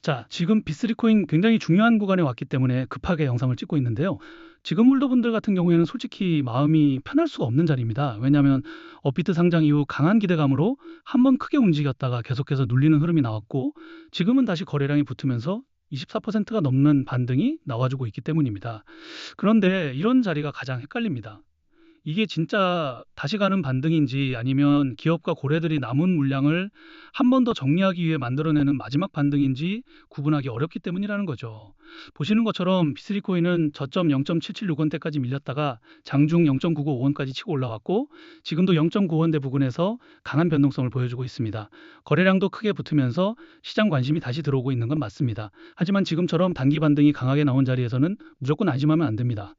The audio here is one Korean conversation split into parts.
자, 지금 B3 코인 굉장히 중요한 구간에 왔기 때문에 급하게 영상을 찍고 있는데요. 지금 홀더분들 같은 경우에는 솔직히 마음이 편할 수가 없는 자리입니다. 왜냐하면 업비트 상장 이후 강한 기대감으로 한번 크게 움직였다가 계속해서 눌리는 흐름이 나왔고 지금은 다시 거래량이 붙으면서 24%가 넘는 반등이 나와주고 있기 때문입니다. 그런데 이런 자리가 가장 헷갈립니다. 이게 진짜 다시 가는 반등인지 아니면 기업과 고래들이 남은 물량을 한 번 더 정리하기 위해 만들어내는 마지막 반등인지 구분하기 어렵기 때문이라는 거죠. 보시는 것처럼 비스리 코인은 저점 0.776원대까지 밀렸다가 장중 0.995원까지 치고 올라왔고 지금도 0.9원대 부근에서 강한 변동성을 보여주고 있습니다. 거래량도 크게 붙으면서 시장 관심이 다시 들어오고 있는 건 맞습니다. 하지만 지금처럼 단기 반등이 강하게 나온 자리에서는 무조건 안심하면 안 됩니다.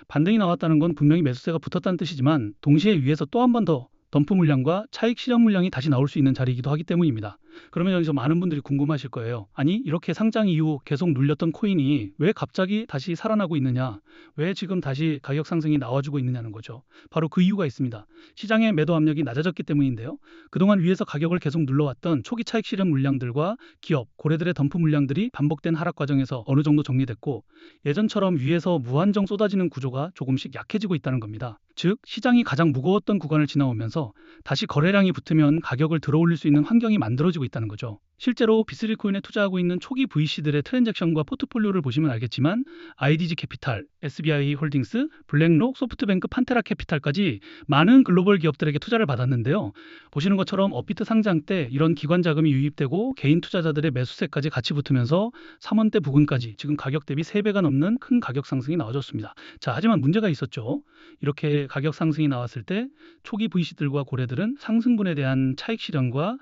반등이 나왔다는 건 분명히 매수세가 붙었다는 뜻이지만 동시에 위에서 또 한 번 더 덤프 물량과 차익 실현 물량이 다시 나올 수 있는 자리이기도 하기 때문입니다. 그러면 여기서 많은 분들이 궁금하실 거예요. 아니, 이렇게 상장 이후 계속 눌렸던 코인이 왜 갑자기 다시 살아나고 있느냐? 왜 지금 다시 가격 상승이 나와주고 있느냐는 거죠. 바로 그 이유가 있습니다. 시장의 매도 압력이 낮아졌기 때문인데요. 그동안 위에서 가격을 계속 눌러왔던 초기 차익 실현 물량들과 기업, 고래들의 덤프 물량들이 반복된 하락 과정에서 어느 정도 정리됐고 예전처럼 위에서 무한정 쏟아지는 구조가 조금씩 약해지고 있다는 겁니다. 즉, 시장이 가장 무거웠던 구간을 지나오면서 다시 거래량이 붙으면 가격을 들어올릴 수 있는 환경이 만들어지고 있다는 거죠. 실제로 비스리 코인에 투자하고 있는 초기 VC들의 트랜잭션과 포트폴리오를 보시면 알겠지만 IDG 캐피탈, SBI 홀딩스, 블랙록, 소프트뱅크, 판테라 캐피탈까지 많은 글로벌 기업들에게 투자를 받았는데요. 보시는 것처럼 업비트 상장 때 이런 기관 자금이 유입되고 개인 투자자들의 매수세까지 같이 붙으면서 3원대 부근까지 지금 가격 대비 3배가 넘는 큰 가격 상승이 나와줬습니다. 자, 하지만 문제가 있었죠. 이렇게 가격 상승이 나왔을 때 초기 VC들과 고래들은 상승분에 대한 차익 실현과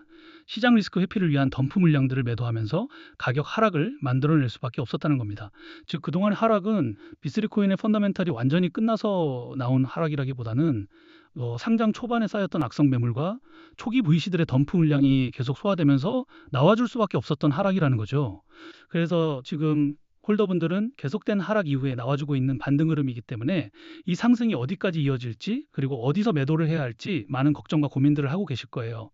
시장 리스크 회피를 위한 덤프 물량들을 매도하면서 가격 하락을 만들어낼 수밖에 없었다는 겁니다. 즉 그동안의 하락은 비스리 코인의 펀더멘탈이 완전히 끝나서 나온 하락이라기보다는 상장 초반에 쌓였던 악성 매물과 초기 VC들의 덤프 물량이 계속 소화되면서 나와줄 수밖에 없었던 하락이라는 거죠. 그래서 지금 홀더분들은 계속된 하락 이후에 나와주고 있는 반등 흐름이기 때문에 이 상승이 어디까지 이어질지 그리고 어디서 매도를 해야 할지 많은 걱정과 고민들을 하고 계실 거예요.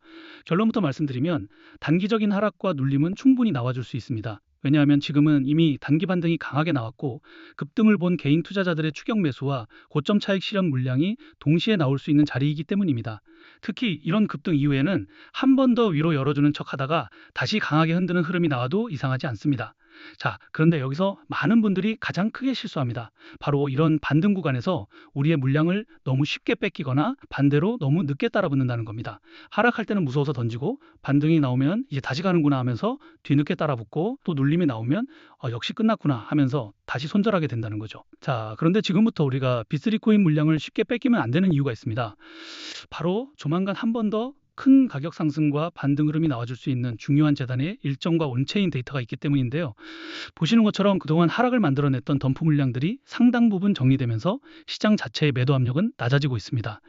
결론부터 말씀드리면 단기적인 하락과 눌림은 충분히 나와줄 수 있습니다. 왜냐하면 지금은 이미 단기 반등이 강하게 나왔고 급등을 본 개인 투자자들의 추격 매수와 고점 차익 실현 물량이 동시에 나올 수 있는 자리이기 때문입니다. 특히 이런 급등 이후에는 한 번 더 위로 열어주는 척 하다가 다시 강하게 흔드는 흐름이 나와도 이상하지 않습니다. 자, 그런데 여기서 많은 분들이 가장 크게 실수합니다. 바로 이런 반등 구간에서 우리의 물량을 너무 쉽게 뺏기거나 반대로 너무 늦게 따라붙는다는 겁니다. 하락할 때는 무서워서 던지고 반등이 나오면 이제 다시 가는구나 하면서 뒤늦게 따라붙고 또 눌림이 나오면 역시 끝났구나 하면서 다시 손절하게 된다는 거죠. 자, 그런데 지금부터 우리가 비스리 코인 물량을 쉽게 뺏기면 안 되는 이유가 있습니다. 바로 조만간 한 번 더 큰 가격 상승과 반등 흐름이 나와줄 수 있는 중요한 재단의 일정과 온체인 데이터가 있기 때문인데요. 보시는 것처럼 그동안 하락을 만들어냈던 덤프 물량들이 상당 부분 정리되면서 시장 자체의 매도 압력은 낮아지고 있습니다.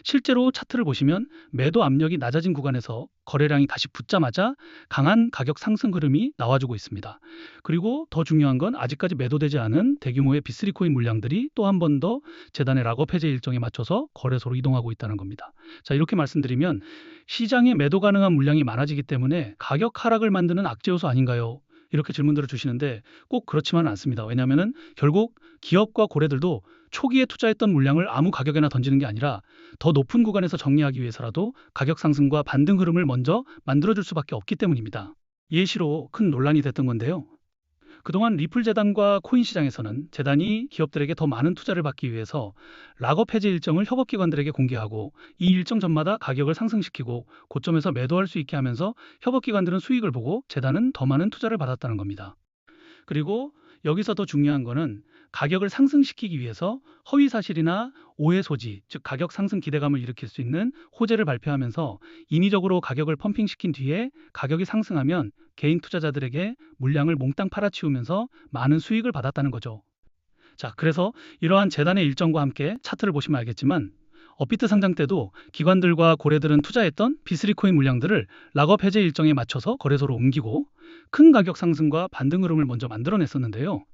실제로 차트를 보시면 매도 압력이 낮아진 구간에서 거래량이 다시 붙자마자 강한 가격 상승 흐름이 나와주고 있습니다. 그리고 더 중요한 건 아직까지 매도되지 않은 대규모의 비스리 코인 물량들이 또 한 번 더 재단의 락업 해제 일정에 맞춰서 거래소로 이동하고 있다는 겁니다. 자, 이렇게 말씀드리면 시장에 매도 가능한 물량이 많아지기 때문에 가격 하락을 만드는 악재 요소 아닌가요? 이렇게 질문들을 주시는데 꼭 그렇지만은 않습니다. 왜냐하면은 결국 기업과 고래들도 초기에 투자했던 물량을 아무 가격에나 던지는 게 아니라 더 높은 구간에서 정리하기 위해서라도 가격 상승과 반등 흐름을 먼저 만들어줄 수밖에 없기 때문입니다. 예시로 큰 논란이 됐던 건데요. 그동안 리플 재단과 코인 시장에서는 재단이 기업들에게 더 많은 투자를 받기 위해서 락업 해제 일정을 협업기관들에게 공개하고 이 일정 전마다 가격을 상승시키고 고점에서 매도할 수 있게 하면서 협업기관들은 수익을 보고 재단은 더 많은 투자를 받았다는 겁니다. 그리고 여기서 더 중요한 거는 가격을 상승시키기 위해서 허위 사실이나 오해 소지, 즉 가격 상승 기대감을 일으킬 수 있는 호재를 발표하면서 인위적으로 가격을 펌핑시킨 뒤에 가격이 상승하면 개인 투자자들에게 물량을 몽땅 팔아치우면서 많은 수익을 받았다는 거죠. 자, 그래서 이러한 재단의 일정과 함께 차트를 보시면 알겠지만 업비트 상장 때도 기관들과 고래들은 투자했던 비스리 코인 물량들을 락업 해제 일정에 맞춰서 거래소로 옮기고 큰 가격 상승과 반등 흐름을 먼저 만들어냈었는데요.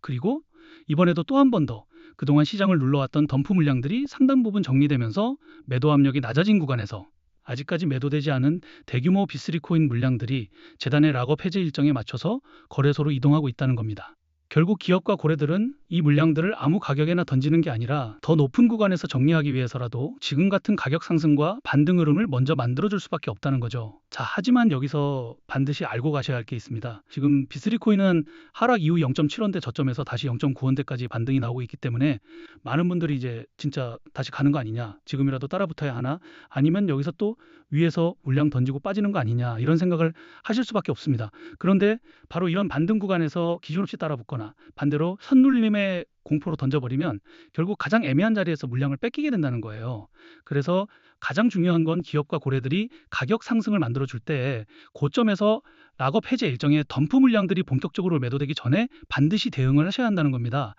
그리고 이번에도 또 한 번 더 그동안 시장을 눌러왔던 덤프 물량들이 상당 부분 정리되면서 매도 압력이 낮아진 구간에서 아직까지 매도되지 않은 대규모 B3 코인 물량들이 재단의 락업 해제 일정에 맞춰서 거래소로 이동하고 있다는 겁니다. 결국 기업과 고래들은 이 물량들을 아무 가격에나 던지는 게 아니라 더 높은 구간에서 정리하기 위해서라도 지금 같은 가격 상승과 반등 흐름을 먼저 만들어줄 수밖에 없다는 거죠. 자, 하지만 여기서 반드시 알고 가셔야 할 게 있습니다. 지금 B3 코인은 하락 이후 0.7원대 저점에서 다시 0.9원대까지 반등이 나오고 있기 때문에 많은 분들이 이제 진짜 다시 가는 거 아니냐, 지금이라도 따라붙어야 하나, 아니면 여기서 또 위에서 물량 던지고 빠지는 거 아니냐, 이런 생각을 하실 수밖에 없습니다. 그런데 바로 이런 반등 구간에서 기준 없이 따라붙거나 반대로 선눌림의 공포로 던져버리면 결국 가장 애매한 자리에서 물량을 뺏기게 된다는 거예요. 그래서 가장 중요한 건 기업과 고래들이 가격 상승을 만들어줄 때 고점에서 락업 해제 일정의 덤프 물량들이 본격적으로 매도되기 전에 반드시 대응을 하셔야 한다는 겁니다.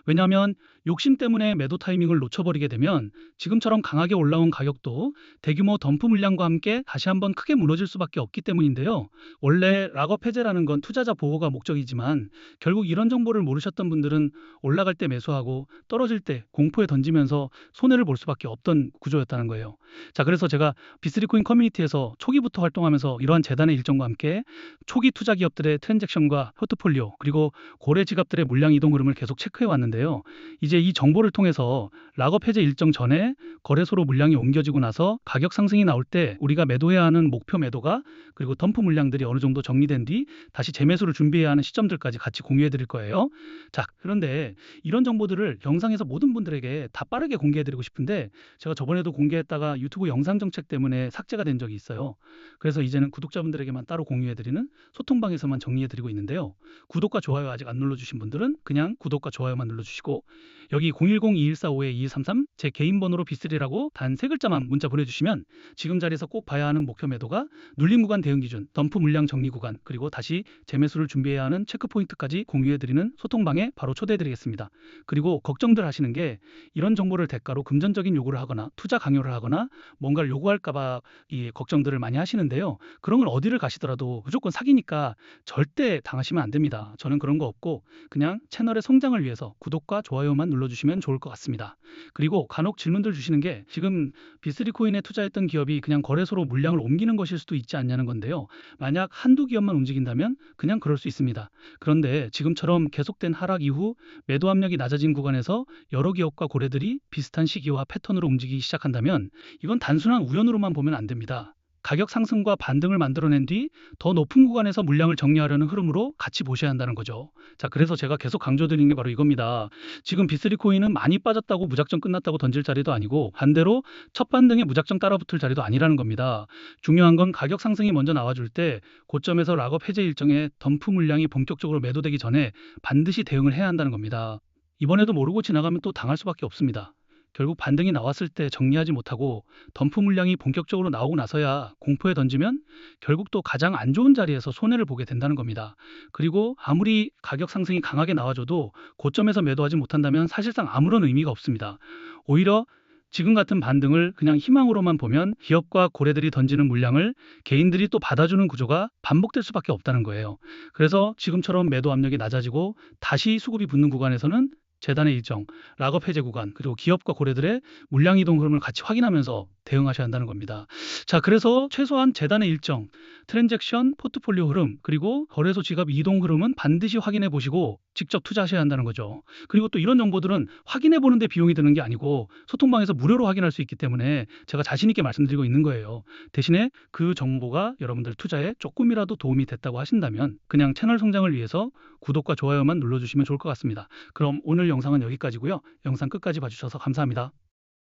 왜냐하면 욕심 때문에 매도 타이밍을 놓쳐버리게 되면 지금처럼 강하게 올라온 가격도 대규모 덤프 물량과 함께 다시 한번 크게 무너질 수밖에 없기 때문인데요. 원래 락업 해제라는 건 투자자 보호가 목적이지만 결국 이런 정보를 모르셨던 분들은 올라갈 때 매수하고 떨어질 때 공포에 던지면서 손해를 볼 수밖에 없던 구조였다는 거예요. 자, 그래서 제가 비스리코인 커뮤니티에서 초기부터 활동하면서 이러한 재단의 일정과 함께 초기 투자 기업들의 트랜잭션과 포트폴리오 그리고 고래 지갑들의 물량 이동 흐름을 계속 체크해 왔는데요. 이제 이 정보를 통해서 락업 해제 일정 전에 거래소로 물량이 옮겨지고 나서 가격 상승이 나올 때 우리가 매도해야 하는 목표 매도가 그리고 덤프 물량들이 어느 정도 정리된 뒤 다시 재매수를 준비해야 하는 시점들까지 같이 공유해 드릴 거예요. 자, 그런데 이런 정보들을 영상에서 모든 분들에게 다 빠르게 공개해 드리고 싶은데 제가 저번에도 공개했다가 유튜브 영상 정책 때문에 삭제가 된 적이 있어요. 그래서 이제는 구독자분들에게만 따로 공유해 드리는 소통방에서만 정리해 드리고 있는데요. 구독과 좋아요 아직 안 눌러주신 분들은 그냥 구독과 좋아요만 눌러주시고 여기 010-2145-2233 제 개인 번호로 B3라고 단 세 글자만 문자 보내주시면 지금 자리에서 꼭 봐야 하는 목표 매도가 눌림 구간 대응 기준, 덤프 물량 정리 구간, 그리고 다시 재매수를 준비해야 하는 체크 포인트까지 공유해드리는 소통방에 바로 초대해드리겠습니다. 그리고 걱정들 하시는 게 이런 정보를 대가로 금전적인 요구를 하거나 투자 강요를 하거나 뭔가를 요구할까봐 이 걱정들을 많이 하시는데요. 그런 건 어디를 가시더라도 무조건 사기니까 절대 당하시면 안 됩니다. 저는 그런 거 없고 그냥 채널의 성장을 위해서 구독과 좋아요만 눌러주시면 좋을 것 같습니다. 그리고 간혹 질문들 주시는 게 지금 B3 코인에 투자했던 기업이 그냥 거래소로 물량을 옮기는 것일 수도 있지 않냐는 건데요. 만약 한두 기업만 움직인다면 그냥 그럴 수 있습니다. 그런데 지금처럼 계속된 하락 이후 매도 압력이 낮아진 구간에서 여러 기업과 고래들이 비슷한 시기와 패턴으로 움직이기 시작한다면 이건 단순한 우연으로만 보면 안 됩니다. 가격 상승과 반등을 만들어낸 뒤 더 높은 구간에서 물량을 정리하려는 흐름으로 같이 보셔야 한다는 거죠. 자, 그래서 제가 계속 강조드리는 게 바로 이겁니다. 지금 B3 코인은 많이 빠졌다고 무작정 끝났다고 던질 자리도 아니고 반대로 첫 반등에 무작정 따라붙을 자리도 아니라는 겁니다. 중요한 건 가격 상승이 먼저 나와줄 때 고점에서 락업 해제 일정에 덤프 물량이 본격적으로 매도되기 전에 반드시 대응을 해야 한다는 겁니다. 이번에도 모르고 지나가면 또 당할 수밖에 없습니다. 결국 반등이 나왔을 때 정리하지 못하고 덤프 물량이 본격적으로 나오고 나서야 공포에 던지면 결국 또 가장 안 좋은 자리에서 손해를 보게 된다는 겁니다. 그리고 아무리 가격 상승이 강하게 나와줘도 고점에서 매도하지 못한다면 사실상 아무런 의미가 없습니다. 오히려 지금 같은 반등을 그냥 희망으로만 보면 기업과 고래들이 던지는 물량을 개인들이 또 받아주는 구조가 반복될 수밖에 없다는 거예요. 그래서 지금처럼 매도 압력이 낮아지고 다시 수급이 붙는 구간에서는 재단의 일정, 락업 해제 구간, 그리고 기업과 고래들의 물량 이동 흐름을 같이 확인하면서 대응하셔야 한다는 겁니다. 자, 그래서 최소한 재단의 일정, 트랜잭션, 포트폴리오 흐름, 그리고 거래소 지갑 이동 흐름은 반드시 확인해 보시고 직접 투자하셔야 한다는 거죠. 그리고 또 이런 정보들은 확인해 보는데 비용이 드는 게 아니고 소통방에서 무료로 확인할 수 있기 때문에 제가 자신 있게 말씀드리고 있는 거예요. 대신에 그 정보가 여러분들 투자에 조금이라도 도움이 됐다고 하신다면 그냥 채널 성장을 위해서 구독과 좋아요만 눌러주시면 좋을 것 같습니다. 그럼 오늘 영상은 여기까지고요. 영상 끝까지 봐주셔서 감사합니다.